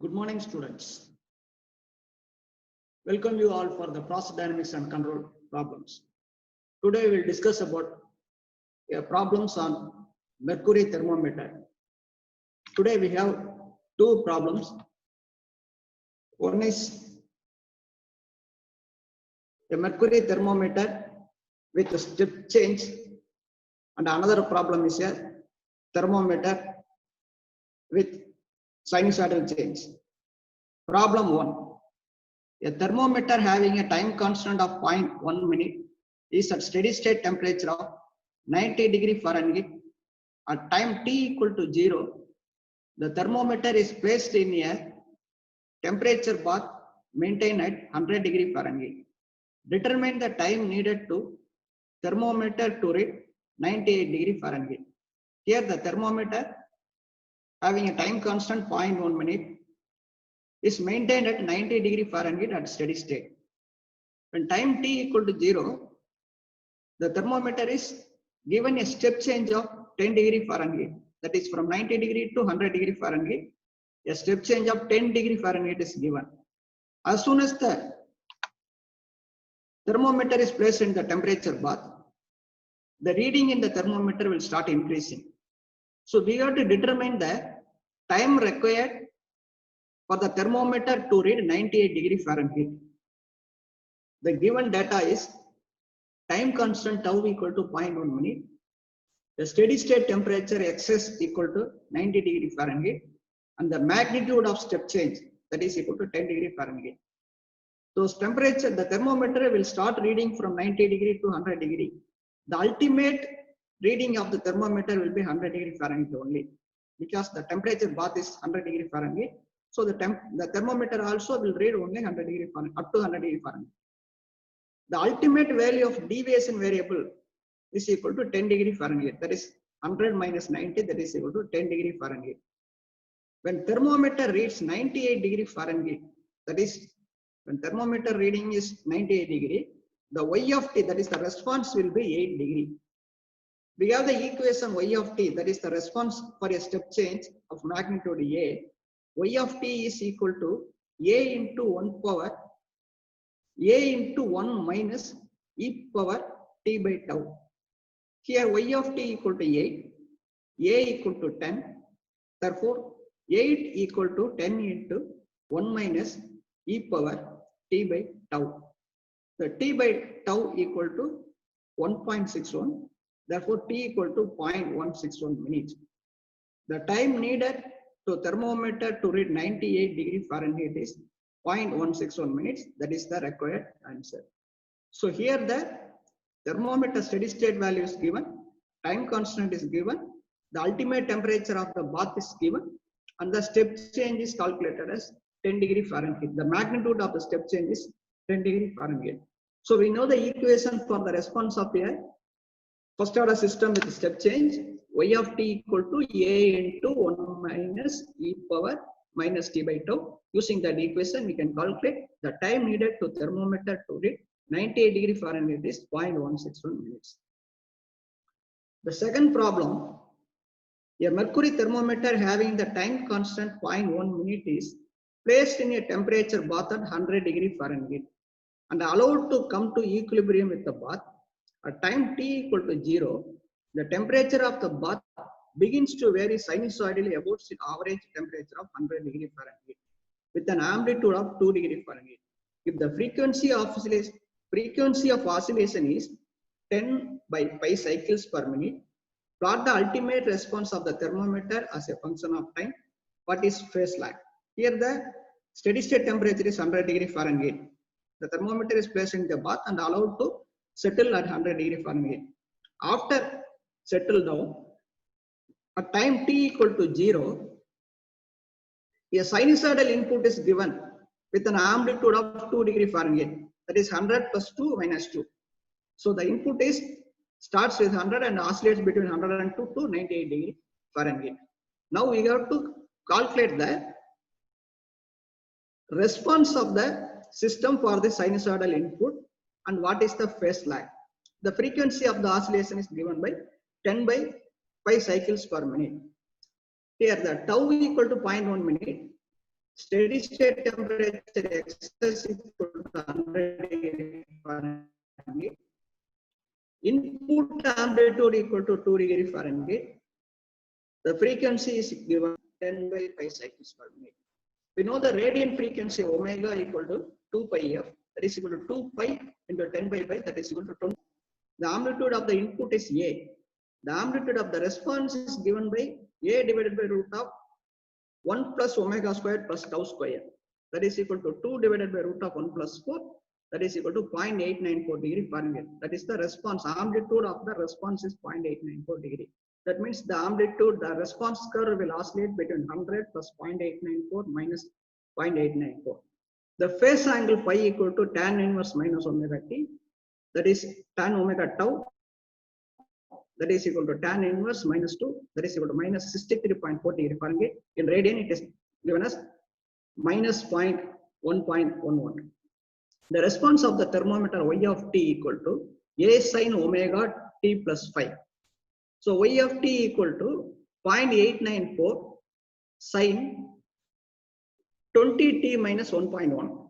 Good morning, students. Welcome you all for the process dynamics and control problems. Today we will discuss about problems on mercury thermometer. Today we have two problems. One is a mercury thermometer with a step change, and another problem is a thermometer with sinusoidal change. Problem 1. A thermometer having a time constant of 0.1 minute is at steady state temperature of 90 degree Fahrenheit. At time t equal to 0, the thermometer is placed in a temperature bath maintained at 100 degree Fahrenheit. Determine the time needed to thermometer to read 98 degree Fahrenheit. Here the thermometer having a time constant 0.1 minute is maintained at 90 degree Fahrenheit at steady state. When time t equal to 0, the thermometer is given a step change of 10 degree Fahrenheit. That is from 90 degree to 100 degree Fahrenheit. A step change of 10 degree Fahrenheit is given. As soon as the thermometer is placed in the temperature bath, the reading in the thermometer will start increasing. So we have to determine the time required for the thermometer to read 98 degree Fahrenheit. The given data is time constant tau equal to 0.1 minute. The steady state temperature xs equal to 90 degree Fahrenheit, and the magnitude of step change that is equal to 10 degree Fahrenheit. Those temperature, the thermometer will start reading from 90 degree to 100 degree. The ultimate reading of the thermometer will be 100 degree Fahrenheit only, because the temperature bath is 100 degree Fahrenheit. So the thermometer also will read only 100 degree Fahrenheit, up to 100 degree Fahrenheit. The ultimate value of deviation variable is equal to 10 degree Fahrenheit. That is 100 minus 90, that is equal to 10 degree Fahrenheit. When thermometer reads 98 degree Fahrenheit, that is when thermometer reading is 98 degree, the y of t, that is the response, will be 8 degree. We have the equation y of t, that is the response for a step change of magnitude a. Y of t is equal to a into 1 power a into 1 minus e power t by tau. Here y of t equal to 8, a equal to 10. Therefore, 8 equal to 10 into 1 minus e power t by tau. The t by tau equal to 1.61. Therefore, t equal to 0.161 minutes. The time needed to thermometer to read 98 degree Fahrenheit is 0.161 minutes. That is the required answer. So here the thermometer steady state value is given, time constant is given, the ultimate temperature of the bath is given, and the step change is calculated as 10 degree Fahrenheit. The magnitude of the step change is 10 degree Fahrenheit. So we know the equation for the response of a first order system with step change. Y of t equal to a into 1 minus e power minus t by tau. Using that equation, we can calculate the time needed to thermometer to read 98 degree Fahrenheit is 0.161 minutes. The second problem, a mercury thermometer having the time constant 0.1 minute is placed in a temperature bath at 100 degree Fahrenheit and allowed to come to equilibrium with the bath. At time t equal to 0, the temperature of the bath begins to vary sinusoidally about the average temperature of 100 degree Fahrenheit with an amplitude of 2 degree Fahrenheit. If the frequency of oscillation is 10 by pi cycles per minute, plot the ultimate response of the thermometer as a function of time. What is phase lag? Here the steady state temperature is 100 degree Fahrenheit. The thermometer is placed in the bath and allowed to settle at 100 degree Fahrenheit. After settle down, at time t equal to 0, a sinusoidal input is given with an amplitude of 2 degree Fahrenheit. That is 100 plus 2 minus 2. So the input is starts with 100 and oscillates between 102 to 98 degree Fahrenheit. Now we have to calculate the response of the system for the sinusoidal input and what is the phase lag. The frequency of the oscillation is given by 10 by pi cycles per minute. Here the tau equal to 0.1 minute. steady state temperature excess equal to 100 degree Fahrenheit. Input amplitude equal to 2 degree Fahrenheit. The frequency is given 10 by pi cycles per minute. We know the radiant frequency omega equal to 2 pi f, that is equal to 2 pi into 10 by pi, that is equal to 20. The amplitude of the input is A. The amplitude of the response is given by A divided by root of 1 plus omega squared plus tau square. That is equal to 2 divided by root of 1 plus 4. That is equal to 0.894 degree Fahrenheit. That is the response. Amplitude of the response is 0.894 degree. That means the amplitude, the response curve will oscillate between 100 plus 0.894 minus 0.894. The phase angle phi equal to tan inverse minus omega t. That is tan omega tau. That is equal to tan inverse minus 2. That is equal to minus 63.4 degree Fahrenheit. In radian, it is given as minus 1.11. The response of the thermometer y of t equal to a sin omega t plus 5. So y of t equal to 0.894 sin 20t minus 1.1.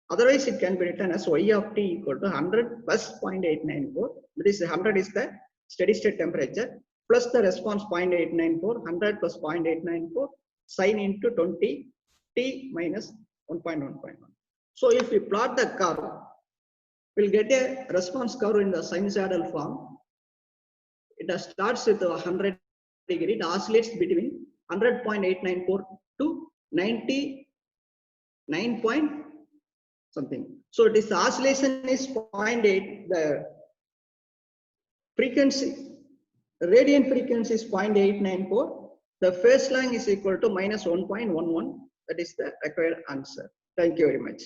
Otherwise, it can be written as y of t equal to 100 plus 0.894. That is 100 is the steady state temperature plus the response 0.894, 100 plus 0.894 sin into 20 t minus 1.1.1. So if we plot the curve, we'll get a response curve in the sinusoidal form. It starts with 100 degree, it oscillates between 100.894 to 99 point something. So it is the oscillation is 0.8, the frequency, radiant frequency is 0.894. The phase length is equal to minus 1.11. That is the required answer. Thank you very much.